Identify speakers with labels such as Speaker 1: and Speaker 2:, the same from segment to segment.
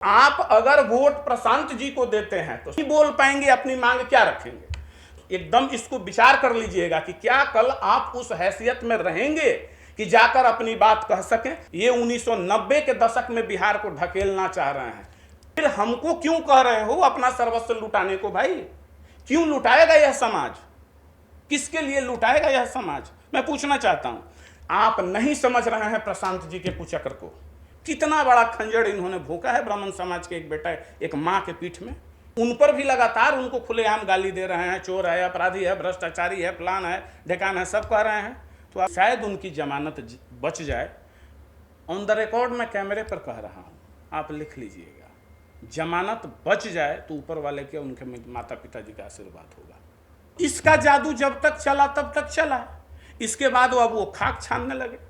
Speaker 1: आप अगर वोट प्रशांत जी को देते हैं तो नहीं बोल पाएंगे, अपनी मांग क्या रखेंगे। एकदम इसको विचार कर लीजिएगा कि क्या कल आप उस हैसियत में रहेंगे कि जाकर अपनी बात कह सकें। ये 1990 के दशक में बिहार को ढकेलना चाह रहे हैं, फिर हमको क्यों कह रहे हो अपना सर्वस्व लुटाने को। भाई क्यों लुटाएगा यह समाज, किसके लिए लुटाएगा यह समाज, मैं पूछना चाहता हूं। आप नहीं समझ रहे हैं प्रशांत जी के कुचक्र को। कितना बड़ा खंजर इन्होंने भोंका है ब्राह्मण समाज के एक बेटा, एक माँ के पीठ में। उन पर भी लगातार उनको खुलेआम गाली दे रहे हैं, चोर है, अपराधी है, भ्रष्टाचारी है, फलान है, ढेकान है, सब कह रहे हैं। तो शायद उनकी जमानत बच जाए। ऑन द रिकॉर्ड मैं कैमरे पर कह रहा हूँ, आप लिख लीजिएगा, जमानत बच जाए तो ऊपर वाले के उनके माता पिता जी का आशीर्वाद होगा। इसका जादू जब तक चला तब तक चला, इसके बाद अब वो खाक छानने लगे।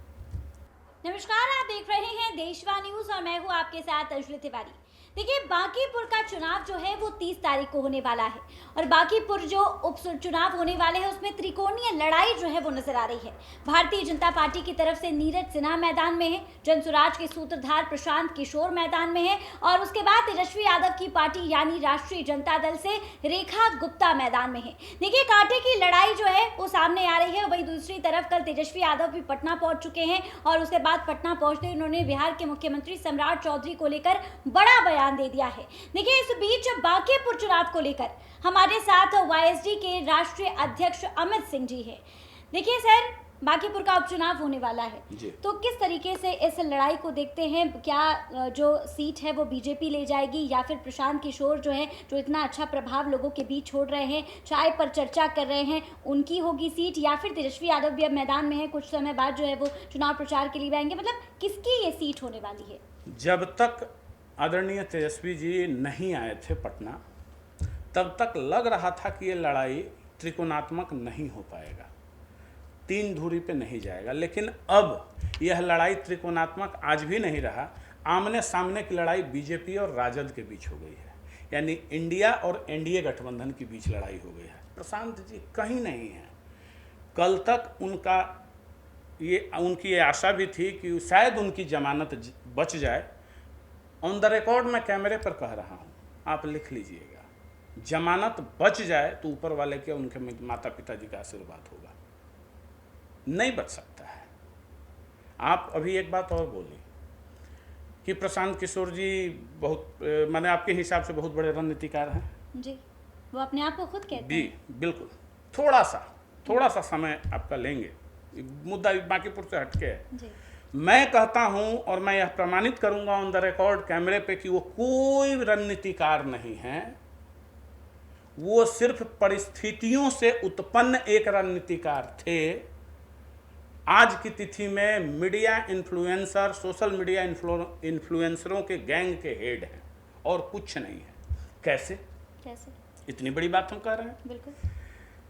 Speaker 2: नमस्कार, आप देख रहे हैं देशवा न्यूज और मैं हूं आपके साथ अंजलि तिवारी। देखिए, बांकीपुर का चुनाव जो है वो 30 तारीख को होने वाला है और बांकीपुर जो उपचुनाव होने वाले हैं उसमें त्रिकोणीय लड़ाई जो है वो नजर आ रही है। भारतीय जनता पार्टी की तरफ से नीरज सिन्हा मैदान में है, जनसुराज के सूत्रधार प्रशांत किशोर मैदान में है और उसके बाद तेजस्वी यादव की पार्टी यानी राष्ट्रीय जनता दल से रेखा गुप्ता मैदान में है। देखिए, कांटे की लड़ाई जो है वो सामने आ रही है। वही दूसरी तरफ कल तेजस्वी यादव भी पटना पहुंच चुके हैं और उसके बाद पटना पहुंचते उन्होंने बिहार के मुख्यमंत्री सम्राट चौधरी को लेकर बड़ा बयान दे दिया है। देखिए, इस बीच बांकीपुर चुनाव को लेकर हमारे साथ वाईएसडी के राष्ट्रीय अध्यक्ष अमित सिंह जी हैं। देखिए सर, बांकीपुर का उपचुनाव होने वाला है, तो किस तरीके से इस लड़ाई को देखते हैं? क्या जो सीट है वो बीजेपी ले जाएगी या फिर प्रशांत किशोर जो है, जो इतना अच्छा प्रभाव लोगों के बीच छोड़ रहे हैं, चाय पर चर्चा कर रहे हैं, उनकी होगी सीट, या फिर तेजस्वी यादव भी अब मैदान में है, कुछ समय बाद जो है वो चुनाव प्रचार के लिए आएंगे? मतलब किसकी ये सीट होने वाली है?
Speaker 1: जब तक आदरणीय तेजस्वी जी नहीं आए थे पटना, तब तक लग रहा था कि ये लड़ाई त्रिकोणात्मक नहीं हो पाएगा, 3 धुरी पे नहीं जाएगा। लेकिन अब यह लड़ाई त्रिकोणात्मक आज भी नहीं रहा, आमने सामने की लड़ाई बीजेपी और राजद के बीच हो गई है, यानी इंडिया और एनडीए गठबंधन के बीच लड़ाई हो गई है। प्रशांत जी कहीं नहीं है। कल तक उनकी ये आशा भी थी कि शायद उनकी जमानत बच जाए। ऑन द रिकॉर्ड मैं कैमरे पर कह रहा हूँ, आप लिख लीजिएगा, जमानत बच जाए तो ऊपर वाले के उनके माता पिता जी का आशीर्वाद होगा। नहीं बच सकता है। आप अभी एक बात और बोली कि प्रशांत किशोर जी बहुत, मैंने आपके हिसाब से बहुत बड़े रणनीतिकार हैं।
Speaker 2: जी, वो अपने आप को खुद कहते हैं।
Speaker 1: जी बिल्कुल। थोड़ा सा समय आपका लेंगे, मुद्दा बांकीपुर से हटके है।
Speaker 2: जी।
Speaker 1: मैं कहता हूं और मैं यह प्रमाणित करूंगा ऑन द रिकॉर्ड कैमरे पे कि वो कोई रणनीतिकार नहीं है, वो सिर्फ परिस्थितियों से उत्पन्न एक रणनीतिकार थे। आज की तिथि में मीडिया इन्फ्लुएंसर, सोशल मीडिया इन्फ्लुएंसरों के गैंग के हेड हैं और कुछ नहीं है। कैसे इतनी बड़ी बात हम कह रहे हैं।
Speaker 2: बिल्कुल।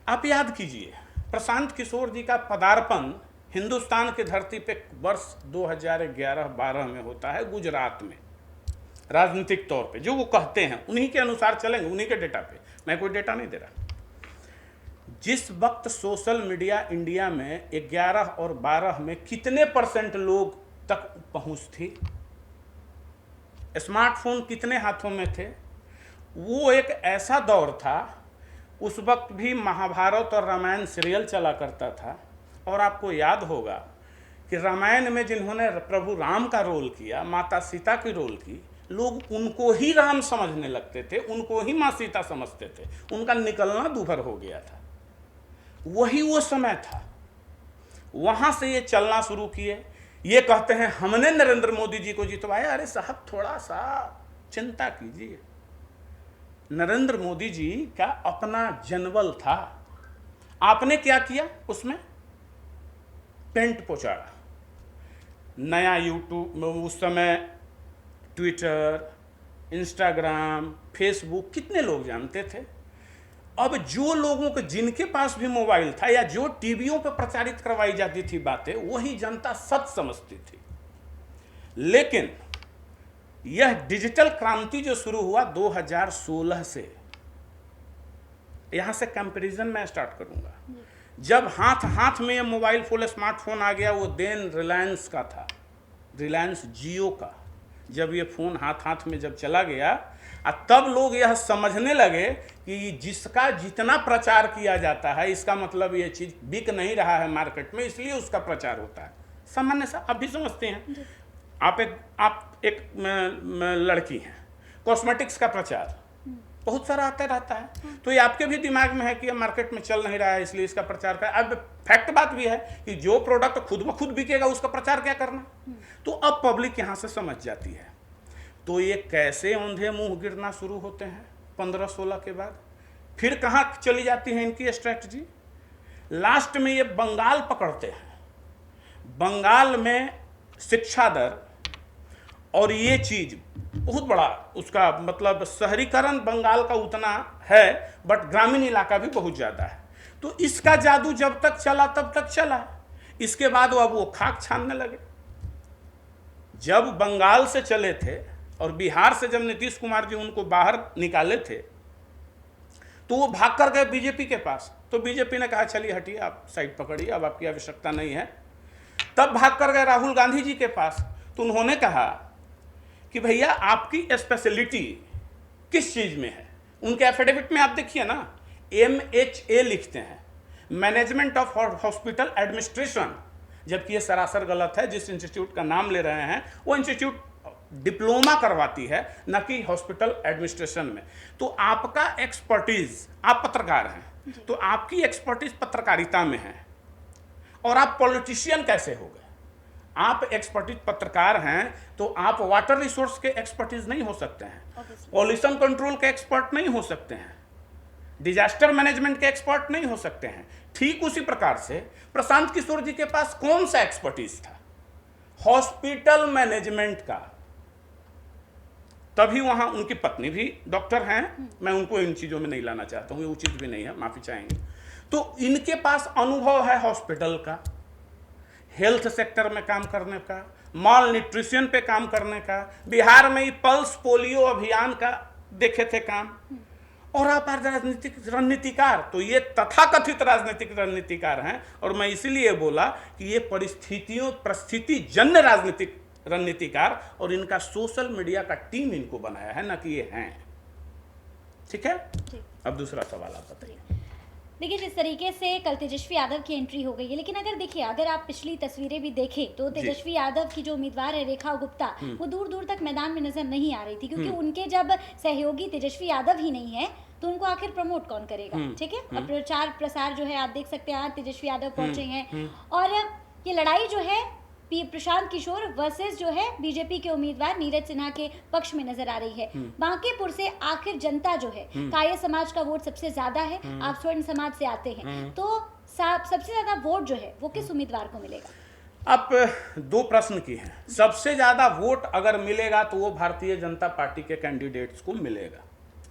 Speaker 1: आप याद कीजिए, प्रशांत किशोर जी का पदार्पण हिंदुस्तान की धरती पे वर्ष 2011-12 में होता है, गुजरात में। राजनीतिक तौर पे जो वो कहते हैं उन्हीं के अनुसार चलेंगे, उन्हीं के डेटा पे, मैं कोई डेटा नहीं दे रहा। जिस वक्त सोशल मीडिया इंडिया में 11 और 12 में कितने % लोग तक पहुंच थी, स्मार्टफोन कितने हाथों में थे, वो एक ऐसा दौर था। उस वक्त भी महाभारत और रामायण सीरियल चला करता था और आपको याद होगा कि रामायण में जिन्होंने प्रभु राम का रोल किया, माता सीता की रोल की, लोग उनको ही राम समझने लगते थे, उनको ही माँ सीता समझते थे, उनका निकलना दूभर हो गया था। वही वो समय था। वहाँ से ये चलना शुरू किए। ये कहते हैं हमने नरेंद्र मोदी जी को जितवाया। अरे साहब, थोड़ा सा चिंता कीजिए। नरेंद्र मोदी जी का अपना जनबल था। आपने क्या किया? उसमें पेंट पहुंचाया। नया यूट्यूब, उस समय ट्विटर, इंस्टाग्राम, फेसबुक कितने लोग जानते थे। अब जो लोगों के, जिनके पास भी मोबाइल था या जो टीवियों पर प्रचारित करवाई जाती थी बातें, वही जनता सच समझती थी। लेकिन यह डिजिटल क्रांति जो शुरू हुआ 2016 से, यहां से कंपैरिजन मैं स्टार्ट करूंगा। जब हाथ में ये मोबाइल फोन, स्मार्टफोन आ गया, वो देन रिलायंस का था, रिलायंस जियो का, जब ये फ़ोन हाथ हाथ में जब चला गया, तब लोग यह समझने लगे कि जिसका जितना प्रचार किया जाता है इसका मतलब ये चीज़ बिक नहीं रहा है मार्केट में, इसलिए उसका प्रचार होता है। सामान्य सा आप भी समझते हैं। आप एक लड़की हैं, कॉस्मेटिक्स का प्रचार बहुत सारा आता रहता है, तो ये आपके भी दिमाग में है कि ये मार्केट में चल नहीं रहा है इसलिए इसका प्रचार कर। अब फैक्ट बात भी है कि जो प्रोडक्ट खुद ब खुद बिकेगा उसका प्रचार क्या करना। तो अब पब्लिक यहाँ से समझ जाती है। तो ये कैसे औंधे मुंह गिरना शुरू होते हैं 15-16 के बाद। फिर कहाँ चली जाती है इनकी स्ट्रैटेजी। लास्ट में ये बंगाल पकड़ते हैं। बंगाल में शिक्षा दर और ये चीज बहुत बड़ा, उसका मतलब शहरीकरण बंगाल का उतना है बट ग्रामीण इलाका भी बहुत ज़्यादा है। तो इसका जादू जब तक चला तब तक चला। इसके बाद अब वो खाक छानने लगे। जब बंगाल से चले थे और बिहार से जब नीतीश कुमार जी उनको बाहर निकाले थे तो वो भाग कर गए बीजेपी के पास। तो बीजेपी ने कहा चलिए हटिए, आप साइड पकड़िए, अब आपकी आवश्यकता नहीं है। तब भाग कर गए राहुल गांधी जी के पास। तो उन्होंने कहा कि भैया आपकी स्पेशलिटी किस चीज़ में है। उनके एफिडेविट में आप देखिए ना, MHA लिखते हैं, मैनेजमेंट ऑफ हॉस्पिटल एडमिनिस्ट्रेशन, जबकि ये सरासर गलत है। जिस इंस्टीट्यूट का नाम ले रहे हैं वो इंस्टीट्यूट डिप्लोमा करवाती है, न कि हॉस्पिटल एडमिनिस्ट्रेशन में। तो आपका एक्सपर्टीज, आप पत्रकार हैं तो आपकी एक्सपर्टीज पत्रकारिता में है, और आप पॉलिटिशियन कैसे हो गए। आप एक्सपर्टीज पत्रकार हैं तो आप वाटर रिसोर्स के एक्सपर्टीज नहीं हो सकते हैं, पॉल्यूशन कंट्रोल के एक्सपर्ट नहीं हो सकते हैं, डिजास्टर मैनेजमेंट के एक्सपर्ट नहीं हो सकते हैं। ठीक उसी प्रकार से प्रशांत किशोर जी के पास कौन सा एक्सपर्टीज था, हॉस्पिटल मैनेजमेंट का। तभी वहां उनकी पत्नी भी डॉक्टर हैं, मैं उनको इन चीजों में नहीं लाना चाहता हूं, ये उचित भी नहीं है, माफी चाहेंगे। तो इनके पास अनुभव है हॉस्पिटल का, हेल्थ सेक्टर में काम करने का, माल न्यूट्रिशन पे काम करने का, बिहार में ही पल्स पोलियो अभियान का देखे थे काम। और आप राजनीतिक रणनीतिकार, तो ये तथाकथित राजनीतिक रणनीतिकार हैं। और मैं इसीलिए बोला कि ये परिस्थिति जन्य राजनीतिक रणनीतिकार, और इनका सोशल मीडिया का टीम इनको बनाया है, ना कि ये हैं। ठीक है, अब दूसरा सवाल आप बताइए।
Speaker 2: देखिए, जिस तरीके से कल तेजस्वी यादव की एंट्री हो गई है, लेकिन अगर देखिए, अगर आप पिछली तस्वीरें भी देखें तो तेजस्वी यादव की जो उम्मीदवार है रेखा गुप्ता, वो दूर दूर तक मैदान में नजर नहीं आ रही थी, क्योंकि उनके जब सहयोगी तेजस्वी यादव ही नहीं है तो उनको आखिर प्रमोट कौन करेगा। ठीक है, अब प्रचार प्रसार जो है आप देख सकते हैं, तेजस्वी यादव पहुंचे हैं, और ये लड़ाई जो है प्रशांत किशोर वर्सेस जो है बीजेपी के उम्मीदवार नीरज सिन्हा के पक्ष में नजर आ रही है। बांकीपुर से आखिर जनता जो है, काया समाज का वोट सबसे ज्यादा है, आप स्वर्ण समाज से आते हैं, तो सबसे ज्यादा वोट जो है वो किस उम्मीदवार को मिलेगा।
Speaker 1: आप दो प्रश्न की हैं। सबसे ज्यादा वोट अगर मिलेगा तो वो भारतीय जनता पार्टी के कैंडिडेट्स को मिलेगा।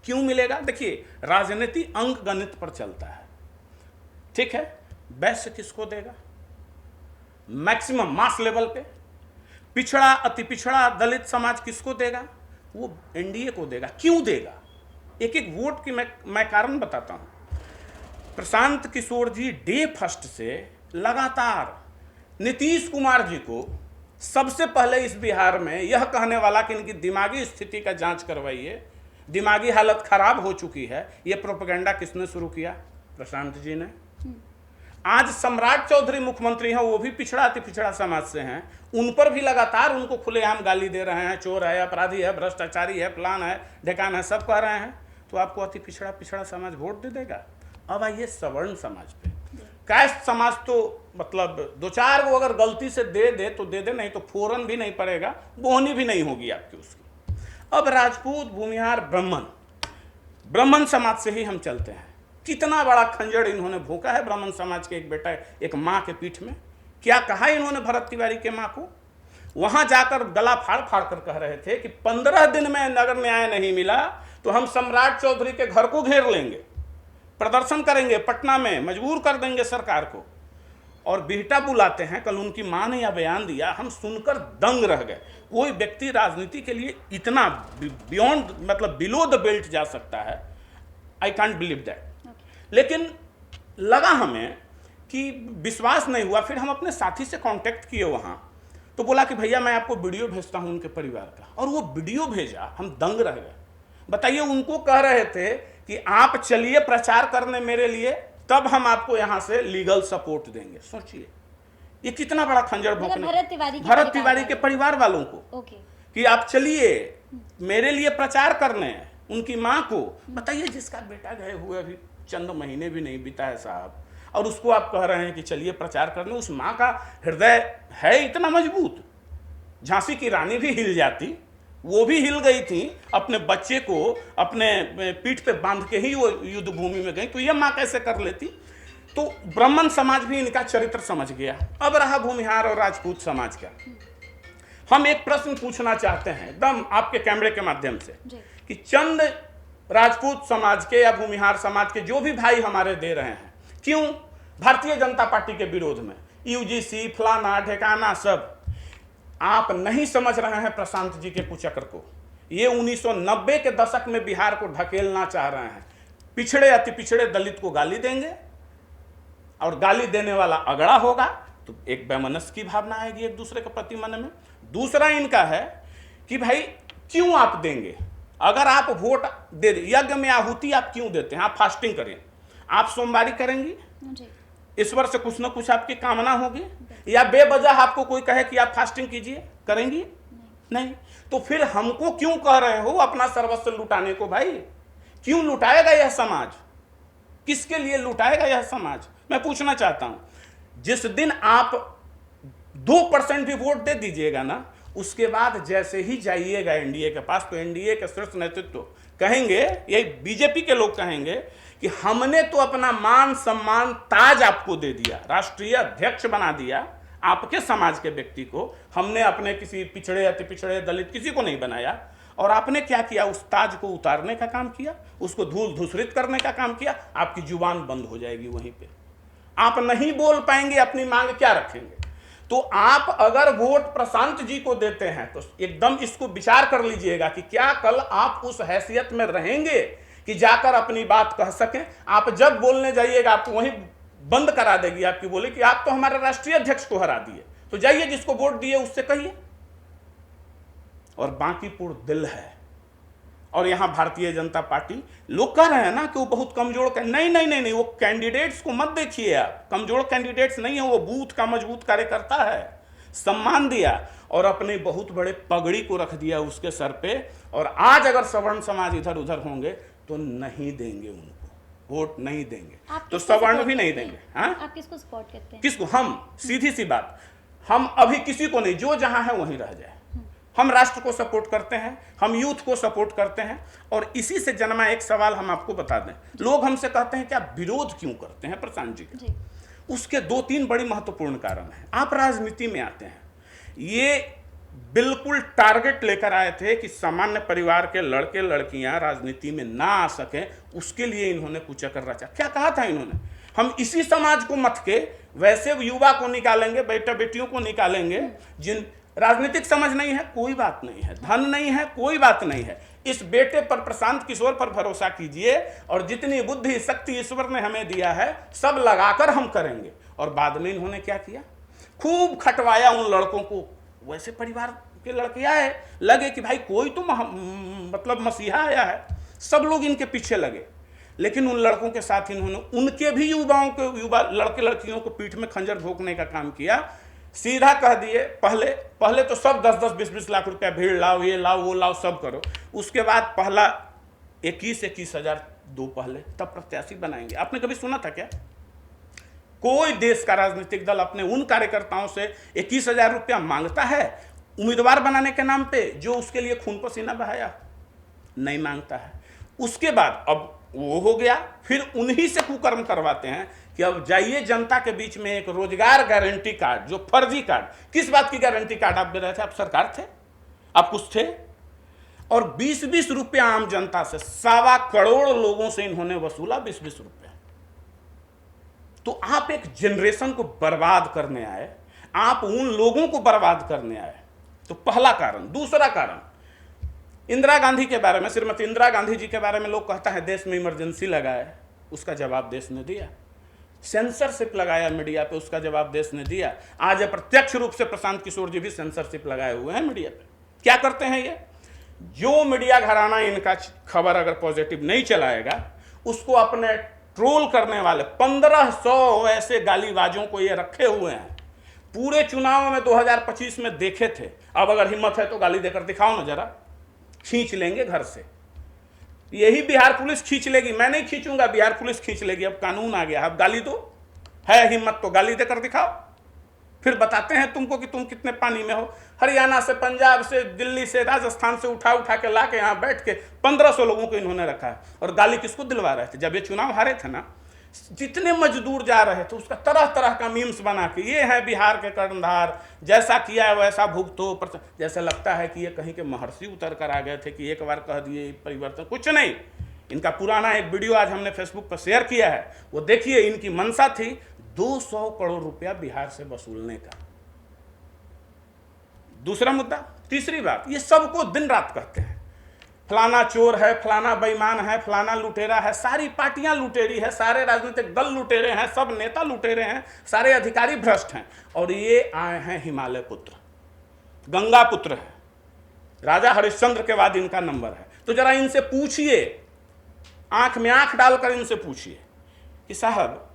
Speaker 1: क्यों मिलेगा? देखिए, राजनीति अंक गणित पर चलता है। ठीक है, बेस्ट किसको देगा, मैक्सिमम मास लेवल पे, पिछड़ा अति पिछड़ा दलित समाज किसको देगा, वो एनडीए को देगा। क्यों देगा? एक एक वोट की मैं कारण बताता हूं। प्रशांत किशोर जी डे फर्स्ट से लगातार नीतीश कुमार जी को सबसे पहले इस बिहार में यह कहने वाला कि इनकी दिमागी स्थिति का जांच करवाइए, दिमागी हालत खराब हो चुकी है। यह प्रोपेगेंडा किसने शुरू किया? प्रशांत जी ने। आज सम्राट चौधरी मुख्यमंत्री हैं, वो भी पिछड़ा अति पिछड़ा समाज से हैं, उन पर भी लगातार उनको खुलेआम गाली दे रहे हैं, चोर है, अपराधी है, भ्रष्टाचारी है, फलान है, ढेकान है, सब कह रहे हैं। तो आपको अति पिछड़ा पिछड़ा समाज वोट दे देगा। अब आइए सवर्ण समाज पे। कैस्ट समाज तो मतलब दो चार वो अगर गलती से दे दे तो दे दे, नहीं तो फौरन भी नहीं पड़ेगा, बोहनी भी नहीं होगी आपकी उसकी। अब राजपूत, भूमिहार, ब्राह्मण समाज से ही हम चलते हैं। कितना बड़ा खंजर इन्होंने भोंका है ब्राह्मण समाज के एक बेटा, एक माँ के पीठ में। क्या कहा इन्होंने भरत तिवारी के माँ को? वहां जाकर गला फाड़ फाड़ कर कह रहे थे कि 15 दिन में नगर न्याय नहीं मिला तो हम सम्राट चौधरी के घर को घेर लेंगे, प्रदर्शन करेंगे, पटना में मजबूर कर देंगे सरकार को। और बिहटा बुलाते हैं। कल उनकी माँ ने यह बयान दिया, हम सुनकर दंग रह गए। कोई व्यक्ति राजनीति के लिए इतना बियॉन्ड मतलब बिलो द बेल्ट जा सकता है, आई कांट बिलीव दैट। लेकिन लगा हमें कि विश्वास नहीं हुआ। फिर हम अपने साथी से कांटेक्ट किए वहाँ, तो बोला कि भैया मैं आपको वीडियो भेजता हूं उनके परिवार का, और वो वीडियो भेजा, हम दंग रह गए। बताइए, उनको कह रहे थे कि आप चलिए प्रचार करने मेरे लिए, तब हम आपको यहां से लीगल सपोर्ट देंगे। सोचिए ये कितना बड़ा खंजर भोंकने, भरत तिवारी के परिवार वालों को कि आप चलिए मेरे लिए प्रचार करने, उनकी मां को। बताइए, जिसका बेटा गए हुए अभी चंद महीने भी नहीं बीता है साहब, और उसको आप कह रहे हैं कि चलिए प्रचार करने। उस मां का हृदय है इतना मजबूत, झांसी की रानी भी हिल जाती, वो भी हिल गई थी, अपने बच्चे को अपने पीठ पे बांध के ही वो युद्ध भूमि में गई, तो ये मां कैसे कर लेती। तो ब्राह्मण समाज भी इनका चरित्र समझ गया। अब रहा भूमिहार और राजपूत समाज का। हम एक प्रश्न पूछना चाहते हैं एकदम आपके कैमरे के माध्यम से कि चंद राजपूत समाज के या भूमिहार समाज के जो भी भाई हमारे दे रहे हैं, क्यों भारतीय जनता पार्टी के विरोध में यूजीसी फलाना ठेकाना सब, आप नहीं समझ रहे हैं प्रशांत जी के कुचक्र को। ये 1990 के दशक में बिहार को ढकेलना चाह रहे हैं। पिछड़े अति पिछड़े दलित को गाली देंगे, और गाली देने वाला अगड़ा होगा, तो एक वैमनस्य की भावना आएगी एक दूसरे के प्रति मन में। दूसरा इनका है कि भाई क्यों आप देंगे, अगर आप वोट दे, यज्ञ में आहुति आप क्यों देते हैं, आप फास्टिंग करें, आप सोमवारी करेंगी, ईश्वर से कुछ ना कुछ आपकी कामना होगी, या बेवजह आपको कोई कहे कि आप फास्टिंग कीजिए, करेंगी नहीं। तो फिर हमको क्यों कह रहे हो अपना सर्वस्व लुटाने को। भाई क्यों लुटाएगा यह समाज, किसके लिए लुटाएगा यह समाज, मैं पूछना चाहता हूं। जिस दिन आप 2% भी वोट दे दीजिएगा ना, उसके बाद जैसे ही जाइएगा एनडीए के पास, तो एनडीए के शीर्ष नेतृत्व कहेंगे, ये बीजेपी के लोग कहेंगे कि हमने तो अपना मान सम्मान ताज आपको दे दिया, राष्ट्रीय अध्यक्ष बना दिया, आपके समाज के व्यक्ति को हमने अपने किसी पिछड़े अति पिछड़े दलित किसी को नहीं बनाया, और आपने क्या किया, उस ताज को उतारने का काम किया, उसको धूल धूसरित करने का काम किया। आपकी जुबान बंद हो जाएगी वहीं पे, आप नहीं बोल पाएंगे, अपनी मांग क्या रखेंगे। तो आप अगर वोट प्रशांत जी को देते हैं तो एकदम इसको विचार कर लीजिएगा कि क्या कल आप उस हैसियत में रहेंगे कि जाकर अपनी बात कह सकें। आप जब बोलने जाइएगा आपको वहीं बंद करा देगी आपकी बोली कि आप तो हमारे राष्ट्रीय अध्यक्ष को हरा दिए, तो जाइए जिसको वोट दिए उससे कहिए। और बांकीपुर दिल है, और यहां भारतीय जनता पार्टी, लोग कह रहे हैं ना कि वो बहुत कमजोर, नहीं नहीं नहीं नहीं, वो कैंडिडेट्स को मत देखिए आप, कमजोर कैंडिडेट्स नहीं है, वो बूथ का मजबूत कार्यकर्ता है। सम्मान दिया और अपने बहुत बड़े पगड़ी को रख दिया उसके सर पे, और आज अगर सवर्ण समाज इधर उधर होंगे तो नहीं देंगे उनको, वोट नहीं देंगे, तो सवर्ण भी नहीं देंगे। हाँ,
Speaker 2: आप किसको सपोर्ट करते हैं?
Speaker 1: किसको? हम सीधी सी बात, हम अभी किसी को नहीं, जो जहां है वहीं रह जाए। हम राष्ट्र को सपोर्ट करते हैं, हम यूथ को सपोर्ट करते हैं। और इसी से जन्मा एक सवाल हम आपको बता दें, लोग हमसे कहते हैं कि आप विरोध क्यों करते हैं प्रशांत जी का? उसके 2-3 बड़ी महत्वपूर्ण कारण हैं। आप राजनीति में आते हैं, ये बिल्कुल टारगेट लेकर आए थे कि सामान्य परिवार के लड़के लड़कियां राजनीति में ना आ सकें, उसके लिए इन्होंने कुचक्र रचा। क्या कहा था इन्होंने, हम इसी समाज को मत के वैसे युवा को निकालेंगे, बेटा बेटियों को निकालेंगे जिन राजनीतिक समझ नहीं है, कोई बात नहीं है, धन नहीं है, कोई बात नहीं है, इस बेटे पर, प्रशांत किशोर पर भरोसा कीजिए, और जितनी बुद्धि शक्ति ईश्वर ने हमें दिया है सब लगाकर हम करेंगे। और बाद में इन्होंने क्या किया, खूब खटवाया उन लड़कों को। वैसे परिवार के लड़के आए, लगे कि भाई कोई तो मतलब मसीहा आया है, सब लोग इनके पीछे लगे, लेकिन उन लड़कों के साथ इन्होंने उनके भी युवा लड़के लड़कियों को पीठ में खंजर भोंकने का काम किया। सीधा कह दिए, पहले तो सब 10-10, 20-20 लाख रुपया भीड़ लाओ, ये लाओ वो लाओ सब करो, उसके बाद पहला 21 हज़ार दो पहले, तब प्रत्याशी बनाएंगे। आपने कभी सुना था क्या कोई देश का राजनीतिक दल अपने उन कार्यकर्ताओं से 21,000 रुपया मांगता है उम्मीदवार बनाने के नाम पे, जो उसके लिए खून पसीना बहाया? नहीं मांगता है। उसके बाद अब वो हो गया, फिर उन्हीं से कुकर्म करवाते हैं कि अब जाइए जनता के बीच में एक रोजगार गारंटी कार्ड, जो फर्जी कार्ड, किस बात की गारंटी कार्ड आप दे रहे थे? आप सरकार थे, आप कुछ थे, और 20-20 रुपया आम जनता से, 1.25 करोड़ लोगों से इन्होंने वसूला 20-20 रुपया। तो आप एक जनरेशन को बर्बाद करने आए, आप उन लोगों को बर्बाद करने आए। तो पहला कारण। दूसरा कारण, इंदिरा गांधी के बारे में, श्रीमती इंदिरा गांधी जी के बारे में लोग कहता है देश में इमरजेंसी लगा है, उसका जवाब देश ने दिया। सेंसरशिप लगाया मीडिया पे, उसका जवाब देश ने दिया। आज अप्रत्यक्ष रूप से प्रशांत किशोर जी भी सेंसरशिप लगाए हुए हैं मीडिया पे। क्या करते हैं ये? जो मीडिया घराना इनका खबर अगर पॉजिटिव नहीं चलाएगा, उसको अपने ट्रोल करने वाले 1500 ऐसे गालीबाजों को ये रखे हुए हैं। पूरे चुनाव में 2025 में देखे थे। अब अगर हिम्मत है तो गाली देकर दिखाओ ना जरा, खींच लेंगे घर से। यही बिहार पुलिस खींच लेगी, मैं नहीं खींचूंगा, बिहार पुलिस खींच लेगी। अब कानून आ गया, अब गाली दो, है हिम्मत तो गाली देकर दिखाओ, फिर बताते हैं तुमको कि तुम कितने पानी में हो। हरियाणा से, पंजाब से, दिल्ली से, राजस्थान से उठा उठा के ला के यहाँ बैठ के 1500 लोगों को इन्होंने रखा है। और गाली किसको दिलवा रहे थे? जब ये चुनाव हारे थे ना, जितने मजदूर जा रहे थे उसका तरह तरह का मीम्स बना के, ये है बिहार के कर्णधार, जैसा किया है वैसा भुगतो। जैसे लगता है कि ये कहीं के महर्षि उतर कर आ गए थे कि एक बार कह दिए परिवर्तन। कुछ नहीं, इनका पुराना एक वीडियो आज हमने फेसबुक पर शेयर किया है, वो देखिए। इनकी मंशा थी 200 करोड़ रुपया बिहार से वसूलने का। दूसरा मुद्दा, तीसरी बात, ये सबको दिन रात कहते हैं फलाना चोर है, फलाना बेईमान है, फलाना लुटेरा है। सारी पार्टियां लुटेरी है, सारे राजनीतिक दल लुटेरे हैं, सब नेता लुटेरे हैं, सारे अधिकारी भ्रष्ट हैं। और ये आए हैं हिमालय पुत्र, गंगा पुत्र है, राजा हरिश्चंद्र के बाद इनका नंबर है। तो जरा इनसे पूछिए, आंख में आंख डालकर इनसे पूछिए कि साहब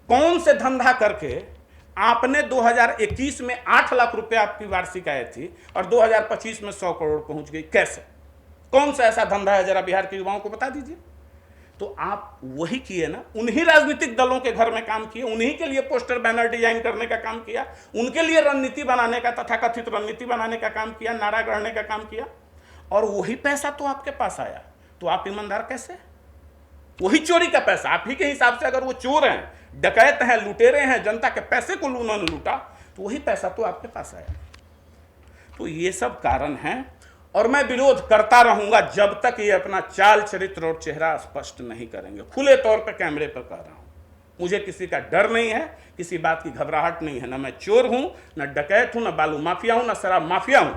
Speaker 1: कौन से धंधा करके आपने 2021 में 8 लाख रुपया आपकी वार्षिक आय थी और 2025 में 100 करोड़ पहुंच गई? कैसे? कौन सा ऐसा धंधा है? जरा बिहार के युवाओं को बता दीजिए। तो आप वही किए ना, उन्हीं राजनीतिक दलों के घर में काम किए, उन्हीं के लिए पोस्टर बैनर डिजाइन करने का काम किया, उनके लिए रणनीति बनाने का, तथाकथित रणनीति बनाने का काम किया, नारा गढ़ने का काम किया, और वही पैसा तो आपके पास आया। तो आप ईमानदार कैसे? वही चोरी का पैसा आप ही के हिसाब से, अगर वो चोर हैं, डकैत हैं, लुटेरे हैं, जनता के पैसे को उन्होंने लूटा, तो वही पैसा तो आपके पास आया। तो ये सब कारण हैं, और मैं विरोध करता रहूंगा जब तक ये अपना चाल चरित्र और चेहरा स्पष्ट नहीं करेंगे। खुले तौर पर कैमरे पर कह रहा हूं, मुझे किसी का डर नहीं है, किसी बात की घबराहट नहीं है। ना मैं चोर हूं, ना डकैत हूं, ना बालू माफिया हूं, ना शराब माफिया हूं।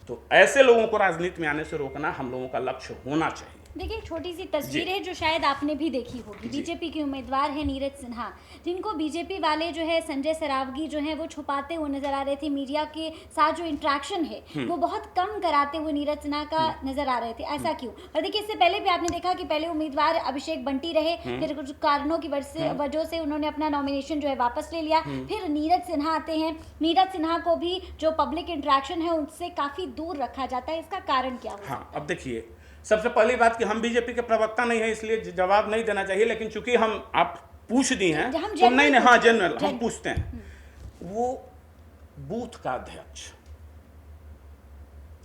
Speaker 1: तो ऐसे लोगों को राजनीति में आने से रोकना हम लोगों का लक्ष्य होना चाहिए।
Speaker 2: देखिए, एक छोटी सी तस्वीर है जो शायद आपने भी देखी होगी। बीजेपी के उम्मीदवार हैं नीरज सिन्हा, जिनको बीजेपी वाले जो है संजय सरावगी जो है वो छुपाते हुए नजर आ रहे थे। मीडिया के साथ जो इंटरेक्शन है वो बहुत कम कराते हुए नीरज सिन्हा का नजर आ रहे थे। ऐसा क्यों? और देखिए, इससे पहले भी आपने देखा कि पहले उम्मीदवार अभिषेक बंटी रहे, फिर कुछ कारणों की वजह से उन्होंने अपना नॉमिनेशन जो है वापस ले लिया। फिर नीरज सिन्हा आते हैं। नीरज सिन्हा को भी जो पब्लिक इंटरेक्शन है उनसे काफी दूर रखा जाता है। इसका कारण क्या हो?
Speaker 1: हाँ, अब देखिए, सबसे पहली बात कि हम बीजेपी के प्रवक्ता नहीं है, इसलिए जवाब नहीं देना चाहिए। लेकिन चूंकि हम आप पूछ दी हैं तो नहीं, हाँ, जनरल हम पूछते हैं। वो बूथ का अध्यक्ष,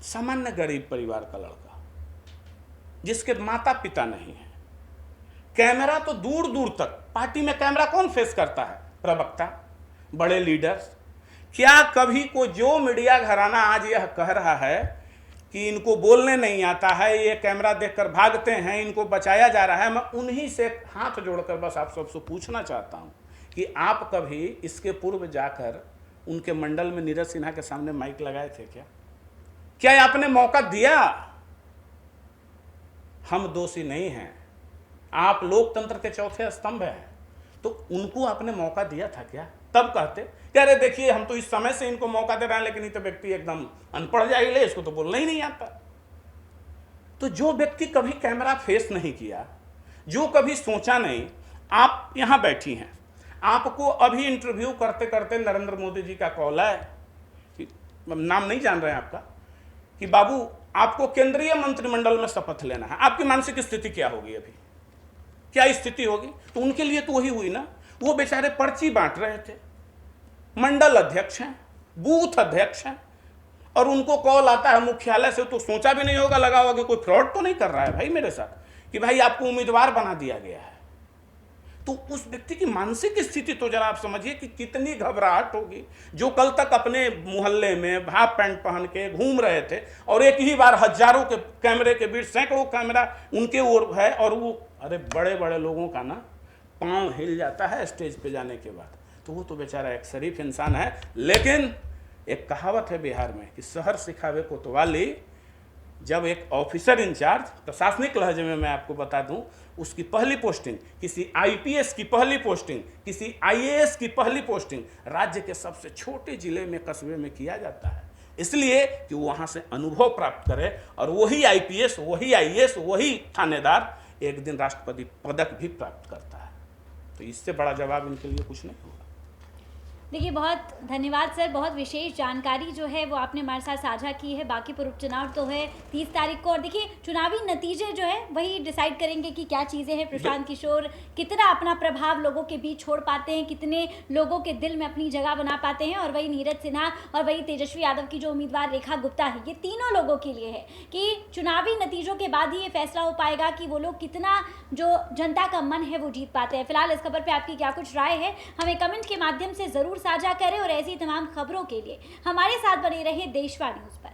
Speaker 1: सामान्य गरीब परिवार का लड़का, जिसके माता पिता नहीं है, कैमरा तो दूर दूर तक, पार्टी में कैमरा कौन फेस करता है? प्रवक्ता, बड़े लीडर्स। क्या कभी को जो मीडिया घराना आज यह कह रहा है कि इनको बोलने नहीं आता है, ये कैमरा देखकर भागते हैं, इनको बचाया जा रहा है, मैं उन्हीं से हाथ जोड़कर बस आप सबसे पूछना चाहता हूं कि आप कभी इसके पूर्व जाकर उनके मंडल में नीरज सिन्हा के सामने माइक लगाए थे क्या? क्या आपने मौका दिया? हम दोषी नहीं हैं, आप लोकतंत्र के चौथे स्तंभ हैं, तो उनको आपने मौका दिया था क्या? तब कहते कि अरे देखिए, हम तो इस समय से इनको मौका दे रहे हैं, लेकिन ये तो व्यक्ति एकदम अनपढ़ जाहिल है, इसको तो बोलना ही नहीं आता। तो जो व्यक्ति कभी कैमरा फेस नहीं किया, जो कभी सोचा नहीं, आप यहां बैठी हैं, आपको अभी इंटरव्यू करते करते नरेंद्र मोदी जी का कॉल है, कि नाम नहीं जान रहे हैं आपका, कि बाबू आपको केंद्रीय मंत्रिमंडल में शपथ लेना है, आपकी मानसिक स्थिति क्या होगी? अभी क्या स्थिति होगी? तो उनके लिए तो वही हुई ना, वो बेचारे पर्ची बांट रहे थे, मंडल अध्यक्ष हैं, बूथ अध्यक्ष हैं, और उनको कॉल आता है मुख्यालय से, तो सोचा भी नहीं होगा, लगा होगा कि कोई फ्रॉड तो नहीं कर रहा है भाई मेरे साथ, कि भाई आपको उम्मीदवार बना दिया गया है। तो उस व्यक्ति की मानसिक स्थिति तो जरा आप समझिए कि कितनी घबराहट होगी, जो कल तक अपने मोहल्ले में हाफ पैंट पहन के घूम रहे थे, और एक ही बार हजारों के कैमरे के बीच सैकड़ों कैमरा उनके ओर है, और वो, अरे बड़े बड़े लोगों का ना पांव हिल जाता है स्टेज पे जाने के बाद। तो वो तो बेचारा एक शरीफ इंसान है। लेकिन एक कहावत है बिहार में कि शहर सिखावे कोतवाली, जब एक ऑफिसर इंचार्ज, प्रशासनिक लहजे में मैं आपको बता दूं, उसकी पहली पोस्टिंग, किसी आईपीएस की पहली पोस्टिंग, किसी आईएएस की पहली पोस्टिंग राज्य के सबसे छोटे जिले में, कस्बे में किया जाता है, इसलिए कि वो वहाँ से अनुभव प्राप्त करे और वही आईपीएस, वही आईएएस, वही थानेदार एक दिन राष्ट्रपति पदक भी प्राप्त करता है। तो इससे बड़ा जवाब इनके लिए कुछ नहीं होगा।
Speaker 2: देखिए, बहुत धन्यवाद सर, बहुत विशेष जानकारी जो है वो आपने हमारे साथ साझा की है। बांकीपुर उपचुनाव तो है 30 तारीख को, और देखिए चुनावी नतीजे जो है वही डिसाइड करेंगे कि क्या चीज़ें हैं। प्रशांत किशोर कितना अपना प्रभाव लोगों के बीच छोड़ पाते हैं, कितने लोगों के दिल में अपनी जगह बना पाते हैं, और वही नीरज सिन्हा और वही तेजस्वी यादव की जो उम्मीदवार रेखा गुप्ता है, ये तीनों लोगों के लिए है कि चुनावी नतीजों के बाद ही ये फैसला हो पाएगा कि वो लोग कितना जो जनता का मन है वो जीत पाते हैं। फिलहाल इस खबर पर आपकी क्या कुछ राय है, हमें कमेंट के माध्यम से ज़रूर साझा करें, और ऐसी तमाम खबरों के लिए हमारे साथ बने रहें देशवा न्यूज़ पर।